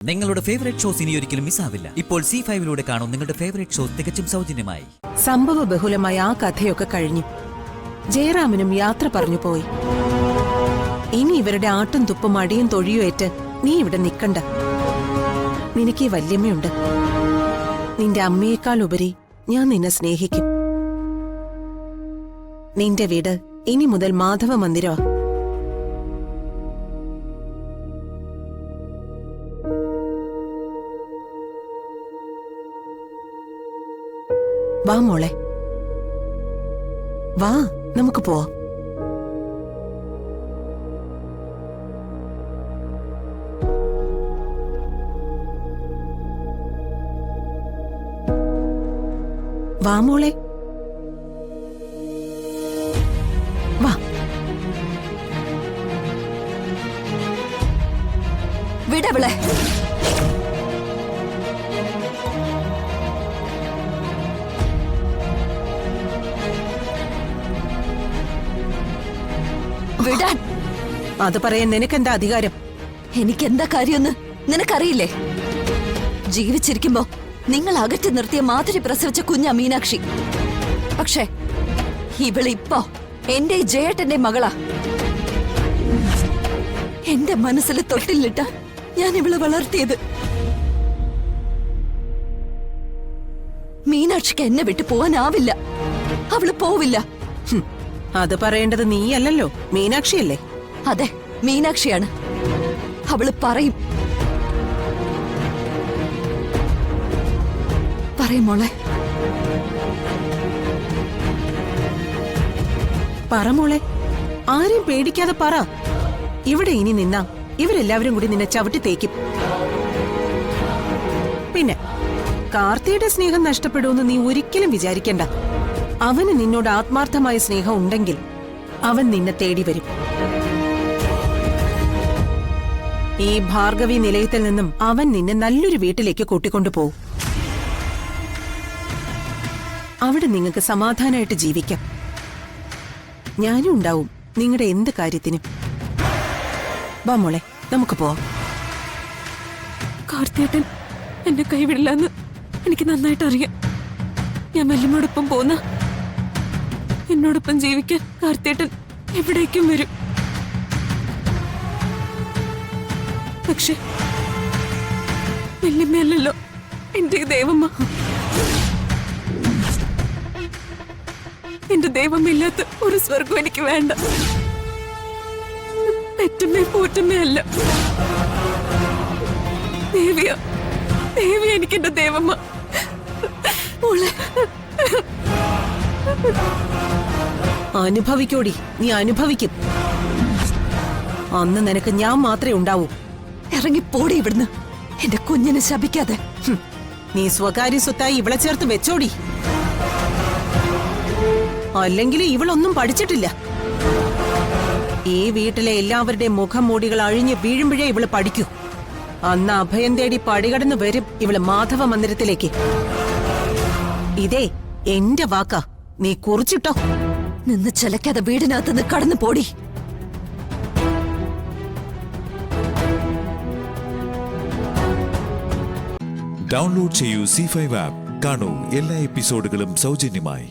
നിങ്ങളുടെ favourite shows ഇനി ഒരിക്കലും മിസ്സാവില്ല. ഇപ്പോൾ C5-ലൂടെ കാണും നിങ്ങളുടെ ഫേവറേറ്റ് ഷോസ് തികച്ചും സൗജന്യമായി. സംഭവ ബഹുലമായ ആ കഥയൊക്കെ കഴിഞ്ഞു. ജയറാമനും യാത്ര പറഞ്ഞു പോയി. ഇനി ഇവരുടെ ആട്ടും തുപ്പും അടിയും തൊഴിയും ഏറ്റ് നീ ഇവിടെ നിൽക്കണ്ട. നിനക്ക് ഈ വല്യമ്മയുണ്ട്. നിന്റെ അമ്മയേക്കാൾ ഉപരി ഞാൻ നിന്നെ സ്നേഹിക്കും. നിന്റെ വീട് ഇനി മുതൽ മാധവ മന്ദിരമാ. വാ മോളെ, വാ, നമുക്ക് പോവാം. വാ മോളെ, വാ. വിടവളെ. വിടാൻ. അത് പറയാൻ നിനക്കെന്താ അധികാരം? എനിക്കെന്താ കാര്യമെന്ന് നിനക്കറിയില്ലേ? ജീവിച്ചിരിക്കുമ്പോ നിങ്ങൾ അകറ്റി നിർത്തിയ മാധുരി പ്രസവിച്ച കുഞ്ഞ മീനാക്ഷി. പക്ഷേ ഇവളിപ്പോ എന്റെ ജയേട്ടന്റെ മകളാ. എന്റെ മനസ്സിൽ തൊട്ടില്ലിട്ട ഞാൻ ഇവളെ വളർത്തിയത്. മീനാക്ഷിക്ക് എന്നെ വിട്ടു പോവാനാവില്ല. അവള് പോവില്ല. അത് പറയേണ്ടത് നീയല്ലല്ലോ, മീനാക്ഷിയല്ലേ? അതെ, മീനാക്ഷിയാണ്. അവള് പറയും. പറയും മോളെ. പറ മോളെ, ആരെയും പേടിക്കാതെ പറ. ഇവിടെ ഇനി നിന്നാ ഇവരെല്ലാവരും കൂടി നിന്നെ ചവിട്ടി തേക്കും. പിന്നെ കാർത്തിയുടെ സ്നേഹം നഷ്ടപ്പെടുമെന്ന് നീ ഒരിക്കലും വിചാരിക്കണ്ട. അവന് നിന്നോട് ആത്മാർത്ഥമായ സ്നേഹം ഉണ്ടെങ്കിൽ അവൻ നിന്നെ തേടി വരും. ഈ ഭാർഗവി നിലയത്തിൽ നിന്നും അവൻ നിന്നെ നല്ലൊരു വീട്ടിലേക്ക് കൂട്ടിക്കൊണ്ടു പോവും. അവിടെ നിങ്ങൾക്ക് സമാധാനമായിട്ട് ജീവിക്കാം. ഞാനും ഉണ്ടാവും നിങ്ങളുടെ എന്ത് കാര്യത്തിനും. വാ മോളെ, നമുക്ക് പോവാം. കാർത്തിയേട്ടൻ എന്നെ കൈവിടില്ലെന്ന് എനിക്ക് നന്നായിട്ട് അറിയാം. ഞാൻ വല്യമ്മയോടൊപ്പം പോന്ന എന്നോടൊപ്പം ജീവിക്കാൻ കാർത്തിയേട്ടൻ എവിടേക്കും വരും. പക്ഷെ വല്യമ്മയല്ലല്ലോ എന്റെ ദൈവമ്മ. എന്റെ ദൈവമില്ലാത്ത ഒരു സ്വർഗം എനിക്ക് വേണ്ട. പെറ്റമ്മേ പൂറ്റമ്മയല്ല, ദേവിയ. ദേവിയ എനിക്ക് എന്റെ ദൈവമ്മ. അനുഭവിക്കോടി, നീ അനുഭവിക്കും. അന്ന് നിനക്ക് ഞാൻ മാത്രമേ ഉണ്ടാവൂ. ഇറങ്ങിപ്പോടി ഇവിടുന്ന്, എന്റെ കുഞ്ഞിനെ ശപിക്കാതെ. നീ സ്വകാര്യ സ്വത്തായി ഇവളെ ചേർത്ത് വെച്ചോടി. അല്ലെങ്കിൽ ഇവളൊന്നും പഠിച്ചിട്ടില്ല. ഈ വീട്ടിലെ എല്ലാവരുടെയും മുഖം മൂടികൾ അഴിഞ്ഞ് വീഴുമ്പോഴേ ഇവള് പഠിക്കൂ. അന്ന് അഭയം തേടി പടികടന്ന് വരും ഇവള് മാധവ മന്ദിരത്തിലേക്ക്. ഇതേ എന്റെ വാക്കാ, നീ കുറിച്ചിട്ടോ. നിന്ന് ചെലക്കാതെ വീടിനകത്തുനിന്ന് കടന്നു പോടി. ഡൗൺലോഡ് ചെയ്യൂ C5 ആപ്പ്. കാണൂ എല്ലാ എപ്പിസോഡുകളും സൗജന്യമായി.